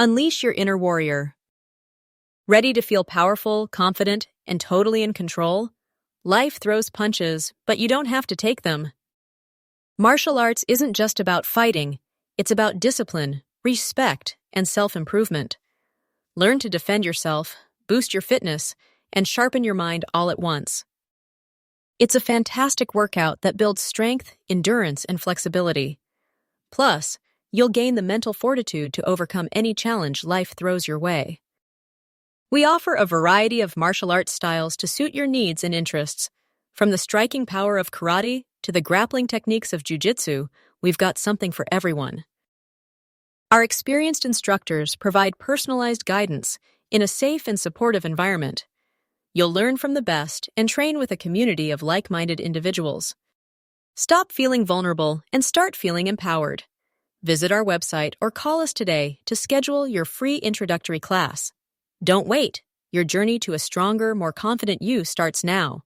Unleash your inner warrior. Ready to feel powerful, confident, and totally in control? Life throws punches, but you don't have to take them. Martial arts isn't just about fighting, it's about discipline, respect, and self-improvement. Learn to defend yourself, boost your fitness, and sharpen your mind all at once. It's a fantastic workout that builds strength, endurance, and flexibility. Plus, you'll gain the mental fortitude to overcome any challenge life throws your way. We offer a variety of martial arts styles to suit your needs and interests. From the striking power of karate to the grappling techniques of Ju-Jitsu, we've got something for everyone. Our experienced instructors provide personalized guidance in a safe and supportive environment. You'll learn from the best and train with a community of like-minded individuals. Stop feeling vulnerable and start feeling empowered. Visit our website or call us today to schedule your free introductory class. Don't wait. Your journey to a stronger, more confident you starts now.